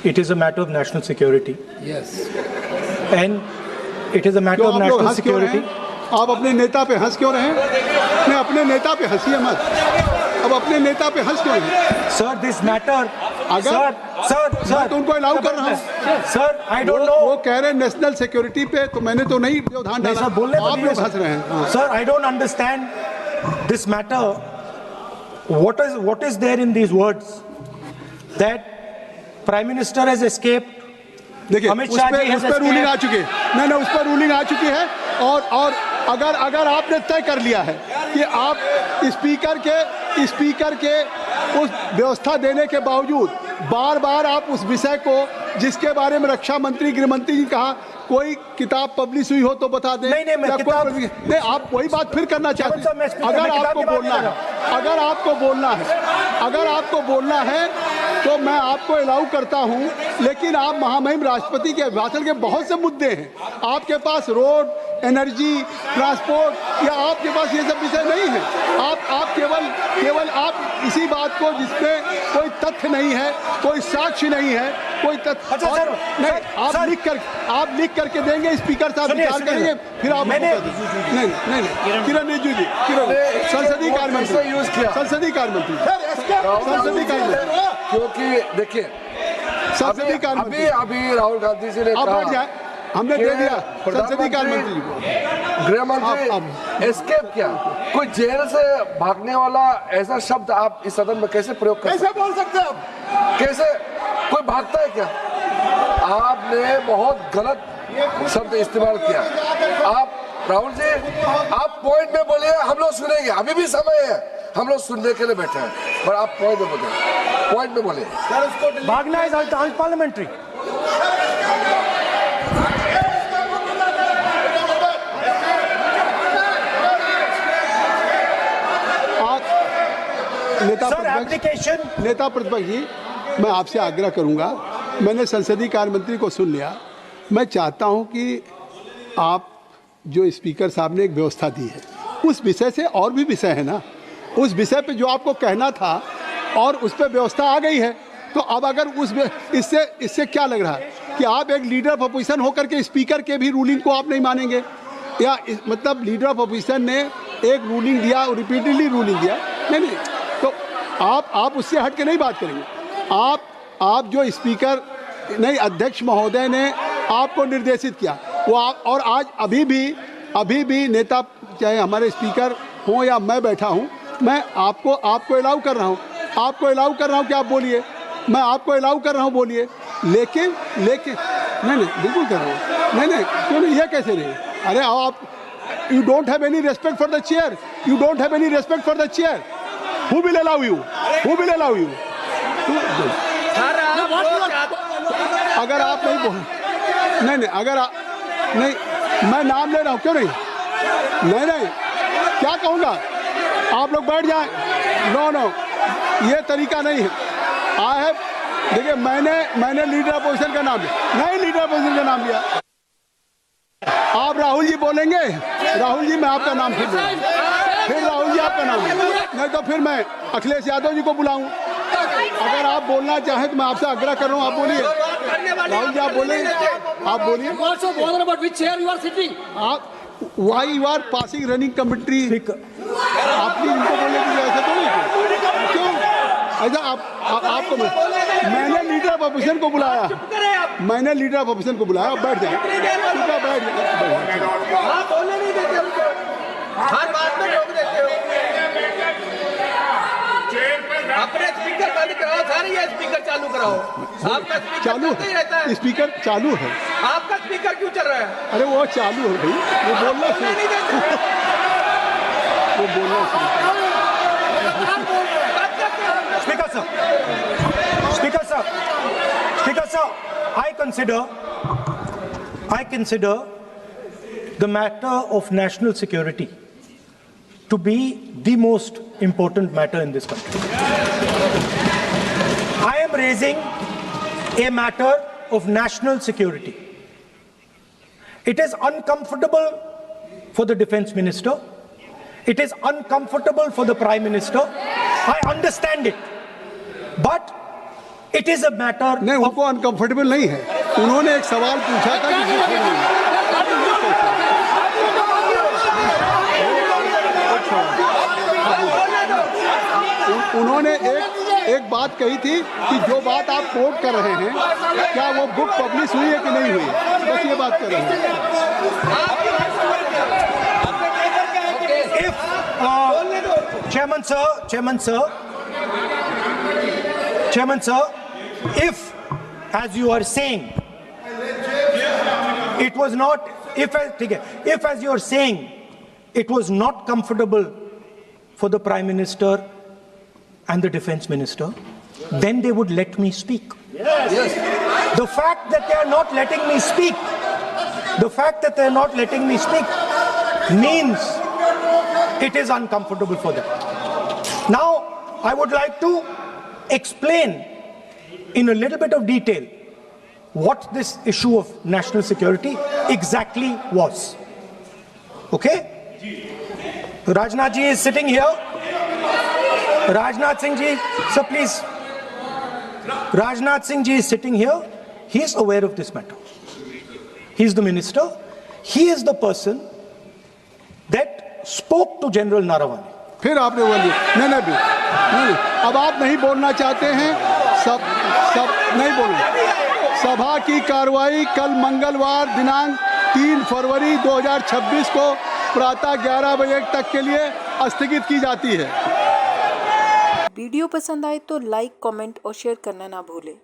It is a matter of national security. Yes. And it is a matter of national security. आप अपने नेता पे हंस क्यों रहे हैं? नहीं, अपने नेता पे हंसिए मत। अब अपने नेता पे हंस क्यों रहे हैं? Sir, this matter. अगर सर तो उनको अलाउ कर रहा हूँ। Sir, I don't know. वो कह रहे हैं नेशनल सिक्योरिटी पे, तो मैंने तो नहीं व्यवधान डाला। सर, बोलने आप लोग हंस रहे हैं। Sir, I don't understand this matter. What is there in these words that Prime Minister has escaped? देखिए, उस पर रूलिंग आ चुकी है। नहीं, उस पर रूलिंग आ चुकी है। और अगर आपने तय कर लिया है कि आप स्पीकर के उस व्यवस्था देने के बावजूद बार बार आप उस विषय को, जिसके बारे में रक्षा मंत्री, गृह मंत्री जी कहा, कोई किताब पब्लिश हुई हो तो बता दें। नहीं, आप वही बात फिर करना चाहते हैं। अगर आपको बोलना है तो मैं आपको अलाउ करता हूं, लेकिन आप महामहिम राष्ट्रपति के भाषण के बहुत से मुद्दे हैं। आपके पास रोड, एनर्जी, ट्रांसपोर्ट, या आपके पास ये सब विषय नहीं है। आप केवल आप इसी बात को, जिसमें कोई तथ्य नहीं है, कोई साक्ष्य नहीं है, कोई तथ्य नहीं, आप लिख करके देंगे, स्पीकर साहब विचार करेंगे, फिर आप नहीं किरण रिजिजू जी, संसदीय कार्य मंत्री, क्योंकि देखिए अभी राहुल गांधी जी ने कहा, हमने दे दिया संसदीय कार्य मंत्री जी को, गृह मंत्री एस्केप किया। कोई जेल से भागने वाला ऐसा शब्द आप इस सदन में कैसे प्रयोग कर, कैसे बोल सकते हैं? कैसे कोई भागता है क्या? आपने बहुत गलत शब्द इस्तेमाल किया। आप राहुल जी, आप पॉइंट में बोलिए, हम लोग सुनेंगे, अभी भी समय है, हम लोग सुनने के लिए बैठे हैं, पर आप पॉइंट में बोलिए। भागना इज अनपार्लियामेंट्री। नेता प्रतिपक्ष जी, मैं आपसे आग्रह करूंगा, मैंने संसदीय कार्य मंत्री को सुन लिया। मैं चाहता हूं कि आप जो स्पीकर साहब ने एक व्यवस्था दी है, उस विषय से, और भी विषय है ना, उस विषय पे जो आपको कहना था और उस पर व्यवस्था आ गई है, तो अब अगर इससे क्या लग रहा है कि आप एक लीडर ऑफ अपोजिशन होकर के स्पीकर के भी रूलिंग को आप नहीं मानेंगे? या मतलब लीडर ऑफ अपोजिशन ने एक रूलिंग दिया और रिपीटेडली रूलिंग दिया, नहीं, तो आप उससे हट के नहीं बात करेंगे। आप जो स्पीकर नहीं, अध्यक्ष महोदय ने आपको निर्देशित किया, वो आप, और आज अभी भी नेता, चाहे हमारे स्पीकर हों या मैं बैठा हूं, मैं आपको अलाउ कर रहा हूं कि आप बोलिए, मैं आपको अलाउ कर रहा हूं, बोलिए। लेकिन नहीं, बिल्कुल कर रहा हूं। नहीं, क्यों नहीं, ये कैसे नहीं? अरे आप, you don't have any respect for the chair, Who will allow you? अगर आप नहीं बोल, नहीं, मैं नाम ले रहा हूँ, क्यों नहीं, क्या कहूँगा? आप लोग बैठ जाएं। नो, ये तरीका नहीं है। देखिए, मैंने लीडर अपोजिशन का नाम लिया। आप राहुल जी बोलेंगे, राहुल जी, मैं आपका नाम फिर राहुल जी आपका नाम, नहीं तो फिर मैं अखिलेश यादव जी को बुलाऊं। अगर आप बोलना चाहें तो मैं आपसे आग्रह कर रहा हूं, आप बोलिए। राहुल जी, आप बोलिए। आप why you are passing running commentary? आप प्लीज इनको बोलने दीजिए, ऐसा तो नहीं, क्यों ऐसा? आपको मैंने लीडर ऑफ अपोजिशन को बुलाया, बैठ जाए, हर बात में रोक देते हो। अपने स्पीकर बंद कराओ, सारे ये स्पीकर चालू कराओ। आपका स्पीकर चालू रहता है, स्पीकर चालू है। आपका स्पीकर क्यों चल रहा है? अरे वो चालू है भाई, वो बोलना Speaker sir, I consider the matter of national security to be the most important matter in this country. I am raising a matter of national security. It is uncomfortable for the defense minister. It is uncomfortable for the prime minister. I understand it. But It is a matter नहीं, of उनको uncomfortable नहीं है। उन्होंने एक सवाल पूछा था कि वो क्यों नहीं है। उन्होंने एक बात कही थी कि जो बात आप कोट कर रहे हैं, क्या वो बुक पब्लिश हुई है कि नहीं हुई है, बस ये बात कर रहे हैं। Chairman sir, if, as you are saying, it was not, if as you are saying, it was not comfortable for the Prime Minister and the Defence Minister, then they would let me speak. Yes. The fact that they are not letting me speak, means it is uncomfortable for them. Now, I would like to explain in a little bit of detail what this issue of national security exactly was. Okay? Rajnath ji is sitting here. Rajnath Singh ji, sir, please. Rajnath Singh ji is sitting here. He is aware of this matter. He is the minister. He is the person that spoke to General Naravane. फिर आपने बोली नहीं, अब आप नहीं बोलना चाहते हैं, सब नहीं बोलना। सभा की कार्रवाई कल मंगलवार दिनांक 3 फरवरी 2026 को प्रातः 11 बजे तक के लिए स्थगित की जाती है। वीडियो पसंद आए तो लाइक, कमेंट और शेयर करना ना भूलें।